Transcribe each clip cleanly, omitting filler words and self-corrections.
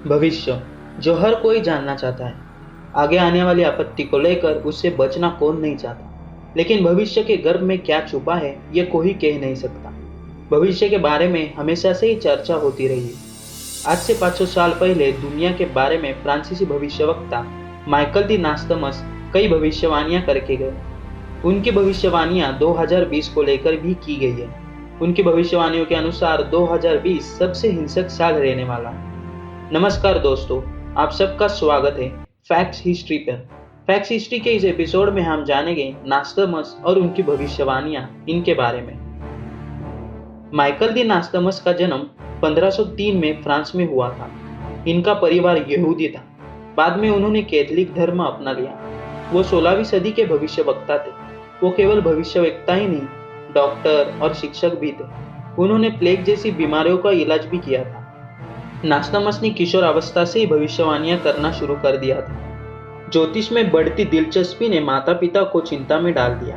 भविष्य, जो हर कोई जानना चाहता है। आगे आने वाली आपत्ति को लेकर उससे बचना कौन नहीं चाहता। लेकिन भविष्य के गर्भ में क्या छुपा है, ये कोई कह नहीं सकता। भविष्य के बारे में हमेशा से ही चर्चा होती रही है। आज से 500 साल पहले दुनिया के बारे में फ्रांसीसी भविष्यवक्ता माइकल दी नास्टमस कई भविष्यवाणियां करके गए। उनकी भविष्यवाणियां 2020 को लेकर भी की गई है। उनकी भविष्यवाणियों के अनुसार 2020 सबसे हिंसक साल रहने वाला है। नमस्कार दोस्तों, आप सबका स्वागत है फैक्ट्स हिस्ट्री पर। फैक्ट्स हिस्ट्री के इस एपिसोड में हम जानेंगे नास्टमस और उनकी भविष्यवाणियां इनके बारे में। माइकल दी नास्टमस का जन्म 1503 में फ्रांस में हुआ था। इनका परिवार यहूदी था। बाद में उन्होंने कैथोलिक धर्म अपना लिया। वो 16वीं सदी के भविष्यवक्ता थे। वो केवल भविष्यवक्ता ही नहीं, डॉक्टर और शिक्षक भी थे। उन्होंने प्लेग जैसी बीमारियों का इलाज भी किया था। नास्टमस ने किशोर अवस्था से ही भविष्यवाणियां करना शुरू कर दिया था। ज्योतिष में बढ़ती दिलचस्पी ने माता पिता को चिंता में डाल दिया,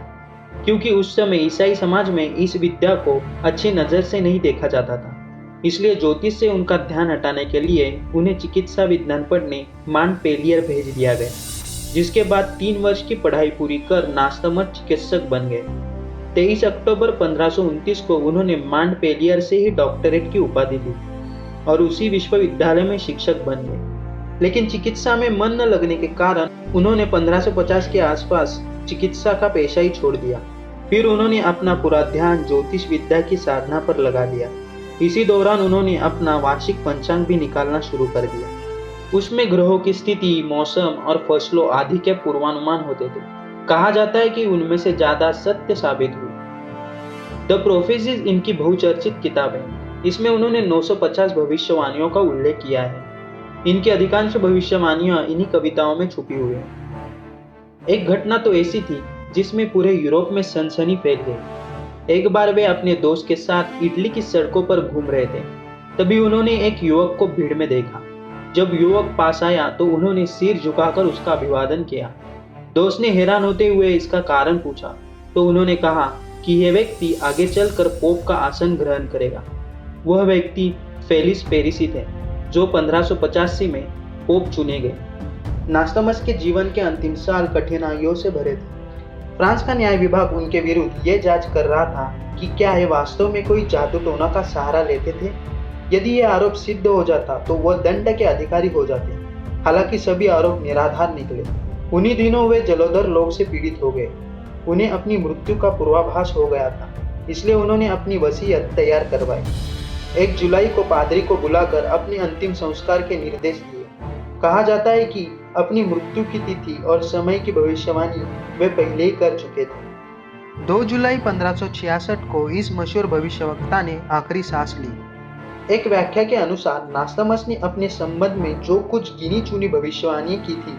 क्योंकि उस समय ईसाई समाज में इस विद्या को अच्छी नजर से नहीं देखा जाता था। इसलिए ज्योतिष से उनका ध्यान हटाने के लिए उन्हें चिकित्सा विज्ञान पढ़ने मॉन्टपेलियर भेज दिया गया, जिसके बाद 3 वर्ष की पढ़ाई पूरी कर नास्टमस चिकित्सक बन गए। 23 अक्टूबर 1529 को उन्होंने मॉन्टपेलियर से ही डॉक्टरेट की उपाधि ली और उसी विश्वविद्यालय में शिक्षक बन गए। लेकिन चिकित्सा में मन न लगने के कारण उन्होंने 1550 के आसपास चिकित्सा का पेशा ही छोड़ दिया। फिर उन्होंने अपना पूरा ध्यान ज्योतिष विद्या की साधना पर लगा दिया। इसी दौरान उन्होंने अपना वार्षिक पंचांग भी निकालना शुरू कर दिया। उसमें ग्रहों की स्थिति, मौसम और फसलों आदि के पूर्वानुमान होते थे। कहा जाता है कि उनमें से ज्यादा सत्य साबित हुई। द प्रोफेसीज इनकी बहुचर्चित किताब है। इसमें उन्होंने 950 भविष्यवाणियों का उल्लेख किया है। इनकी अधिकांश भविष्यवाणियां इन्हीं कविताओं में छुपी हुई हैं। एक घटना तो ऐसी थी जिसमें पूरे यूरोप में सनसनी फैल गई। एक बार वे अपने दोस्त के साथ इटली की सड़कों पर घूम रहे थे। तभी उन्होंने एक युवक को भीड़ में देखा। जब युवक पास आया तो उन्होंने सिर झुकाकर उसका अभिवादन किया। दोस्त ने हैरान होते हुए इसका कारण पूछा तो उन्होंने कहा कि यह व्यक्ति आगे चलकर पोप का आसन ग्रहण करेगा। वह व्यक्ति फेलिक्स पेरिसी थे, जो 1585 में पोप चुने गए। नास्टमस के जीवन के अंतिम साल कठिनाइयों से भरे थे। फ्रांस का न्याय विभाग उनके विरुद्ध यह जांच कर रहा था कि क्या ये वास्तव में कोई जादू टोना का सहारा लेते थे। यदि यह आरोप सिद्ध हो जाता तो वह दंड के अधिकारी हो जाते। हालांकि सभी आरोप निराधार निकले। उन्हीं दिनों वे जलोदर रोग से पीड़ित हो गए। उन्हें अपनी मृत्यु का पूर्वाभास हो गया था, इसलिए उन्होंने अपनी वसीयत तैयार करवाई। 1 जुलाई को पादरी को बुलाकर अपने अंतिम संस्कार के निर्देश दिए। कहा जाता है कि अपनी मृत्यु की तिथि और समय की भविष्यवाणी वे पहले ही कर चुके थे। 2 जुलाई 1566 को इस मशहूर भविष्यवक्ता ने आखिरी सांस ली। एक व्याख्या के अनुसार नास्टमस ने अपने संबंध में जो कुछ गिनी चुनी भविष्यवाणियां की थी,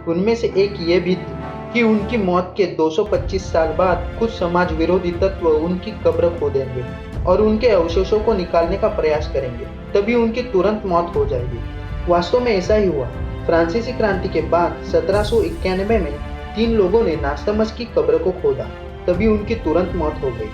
उनमें से एक ये भी थी कि उनकी मौत के 225 साल बाद कुछ समाज विरोधी तत्व उनकी कब्र खोदेंगे और उनके अवशेषों को निकालने का प्रयास करेंगे। तभी उनकी तुरंत मौत हो जाएगी। वास्तव में ऐसा ही हुआ। फ्रांसीसी क्रांति के बाद 1791 में 3 लोगों ने नास्टमस की कब्र को खोदा। तभी उनकी तुरंत मौत हो गई।